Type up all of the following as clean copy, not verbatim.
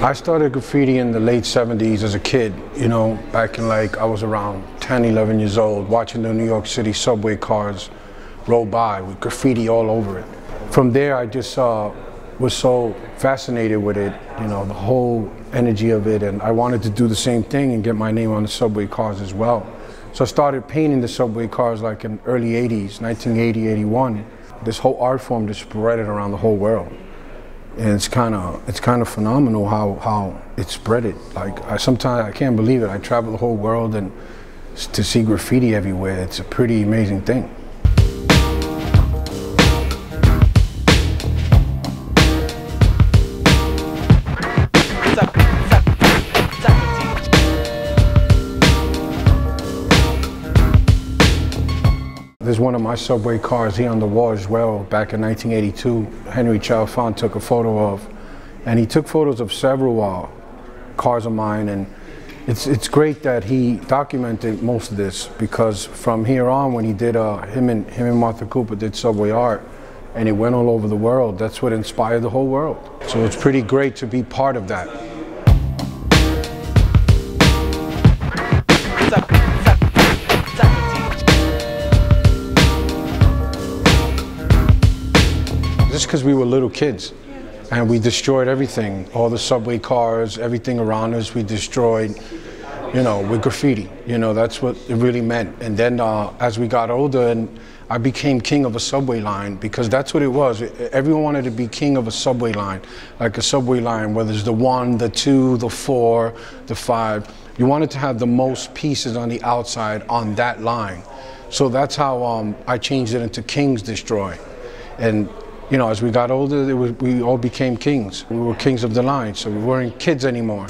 I started graffiti in the late 70s as a kid, you know, back in like, I was around 10, 11 years old, watching the New York City subway cars roll by with graffiti all over it. From there, I just was so fascinated with it, you know, the whole energy of it, and I wanted to do the same thing and get my name on the subway cars as well. So I started painting the subway cars like in early 80s, 1980, 81. This whole art form just spread it around the whole world. And it's kind of phenomenal how it spread it. Like sometimes I can't believe it. I travel the whole world and to see graffiti everywhere, it's a pretty amazing thing. There's one of my subway cars here on the wall as well, back in 1982. Henry Chalfant took a photo of, and he took photos of several cars of mine, and it's great that he documented most of this, because from here on, when he did, him and Martha Cooper did subway art, and it went all over the world. That's what inspired the whole world. So it's pretty great to be part of that. Just because we were little kids and we destroyed everything, all the subway cars, everything around us, we destroyed, you know, with graffiti. You know, that's what it really meant. And then as we got older, and I became king of a subway line, because that's what it was. Everyone wanted to be king of a subway line, like a subway line, whether it's the 1, the 2, the 4, the 5. You wanted to have the most pieces on the outside on that line. So that's how I changed it into Kings Destroy. And you know, as we got older, we all became kings. We were kings of the line, so we weren't kids anymore.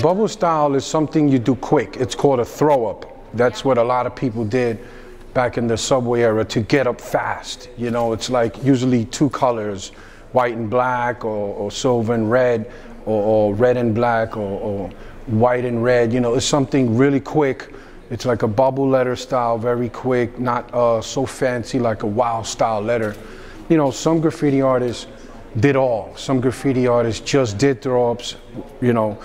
Bubble style is something you do quick. It's called a throw up. That's what a lot of people did back in the subway era to get up fast. You know, it's like usually 2 colors. White and black, or silver and red, or red and black, or white and red. You know, it's something really quick. It's like a bubble letter style, very quick, not so fancy like a wow style letter. You know, some graffiti artists did all. Some graffiti artists just did throw-ups, you know,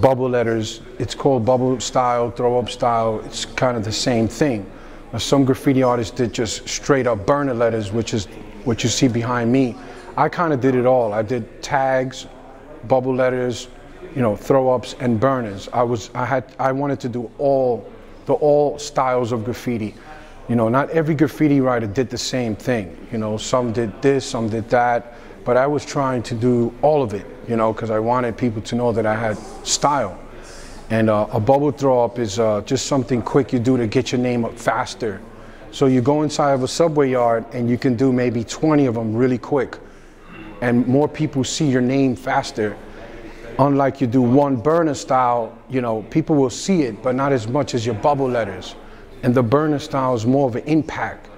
bubble letters. It's called bubble style, throw-up style. It's kind of the same thing. Some graffiti artists did just straight up burner letters, which is what you see behind me. I kind of did it all. I did tags, bubble letters, you know, throw-ups and burners. I wanted to do all styles of graffiti. You know, not every graffiti writer did the same thing. You know, some did this, some did that, but I was trying to do all of it, you know, because I wanted people to know that I had style. And a bubble throw-up is just something quick you do to get your name up faster. So you go inside of a subway yard and you can do maybe 20 of them really quick. And more people see your name faster. Unlike you do one burner style, you know, people will see it, but not as much as your bubble letters. And the burner style is more of an impact.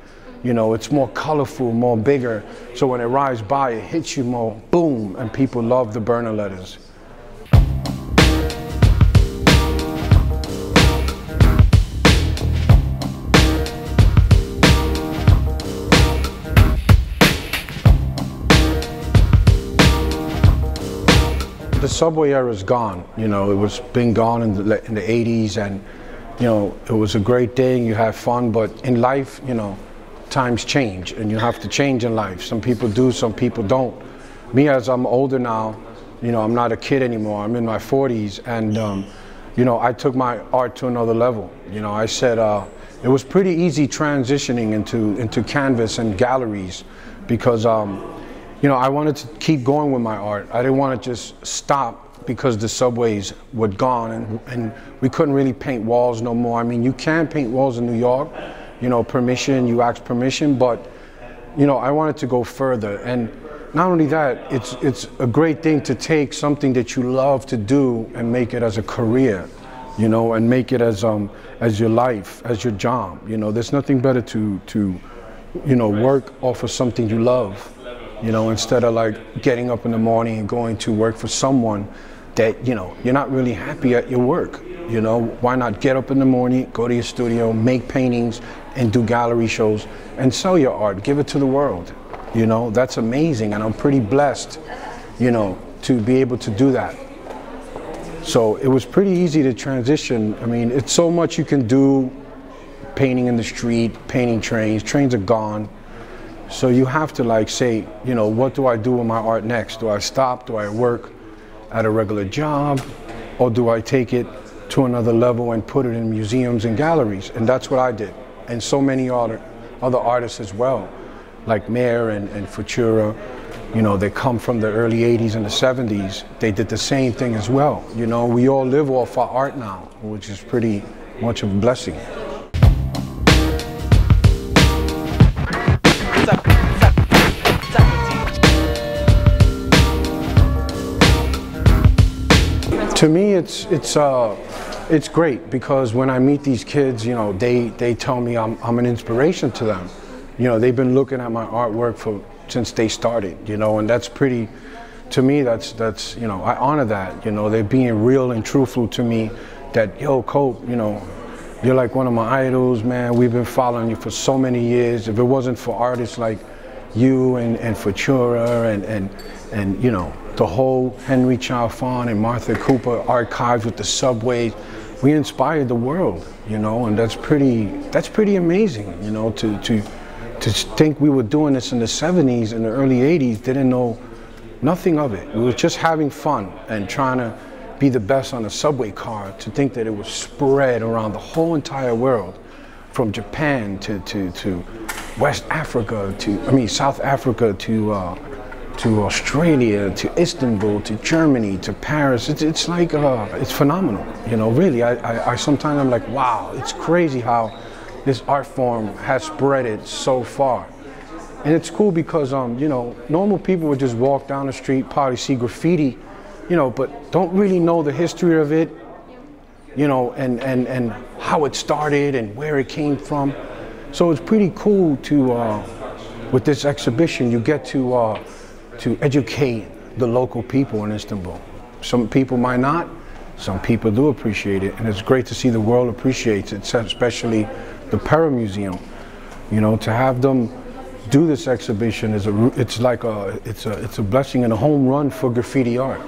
You know, it's more colorful, more bigger. So when it rides by, it hits you more, boom, and people love the burner letters. The subway era is gone. You know, it was been gone in the 80s, and you know, it was a great thing. You have fun, but in life, you know, times change, and you have to change in life. Some people do, some people don't. Me, as I'm older now, you know, I'm not a kid anymore. I'm in my 40s, and you know, I took my art to another level. You know, I said it was pretty easy transitioning into canvas and galleries, because you know, I wanted to keep going with my art. I didn't want to just stop because the subways were gone and we couldn't really paint walls no more. I mean, you can paint walls in New York, you know, permission, you ask permission, but, you know, I wanted to go further. And not only that, it's a great thing to take something that you love to do and make it as a career, you know, and make it as your life, as your job. You know, there's nothing better to you know, work off of something you love. You know, instead of like getting up in the morning and going to work for someone that, you know, you're not really happy at your work. You know, why not get up in the morning, go to your studio, make paintings, and do gallery shows, and sell your art, give it to the world. You know, that's amazing, and I'm pretty blessed, you know, to be able to do that. So it was pretty easy to transition. I mean, it's so much you can do, painting in the street, painting trains. Trains are gone. So you have to like say, you know, what do I do with my art next? Do I stop? Do I work at a regular job? Or do I take it to another level and put it in museums and galleries? And that's what I did. And so many other artists as well, like Mayer and Futura. You know, they come from the early 80s and the 70s. They did the same thing as well. You know, we all live off our art now, which is pretty much a blessing. To me, it's great because when I meet these kids, you know, they tell me I'm an inspiration to them. You know, they've been looking at my artwork since they started, you know, and that's pretty, to me, that's, you know, I honor that, you know, they're being real and truthful to me that, yo, Cope, you know, you're like one of my idols, man. We've been following you for so many years. If it wasn't for artists like you and Futura and you know, the whole Henry Chalfant and Martha Cooper archives with the subways, we inspired the world, you know, and that's pretty amazing, you know, to think we were doing this in the 70s and the early 80s, didn't know nothing of it. We were just having fun and trying to be the best on a subway car, to think that it was spread around the whole entire world, from Japan to West Africa, South Africa to Australia, to Istanbul, to Germany, to Paris. It's like, it's phenomenal, you know, really. I sometimes I'm like, wow, it's crazy how this art form has spread it so far. And it's cool because, you know, normal people would just walk down the street, probably see graffiti, you know, but don't really know the history of it, you know, and how it started and where it came from. So it's pretty cool to, with this exhibition, you get to educate the local people in Istanbul. Some people might not, some people do appreciate it, and it's great to see the world appreciates it, especially the Pera Museum. You know, to have them do this exhibition is it's a blessing and a home run for graffiti art.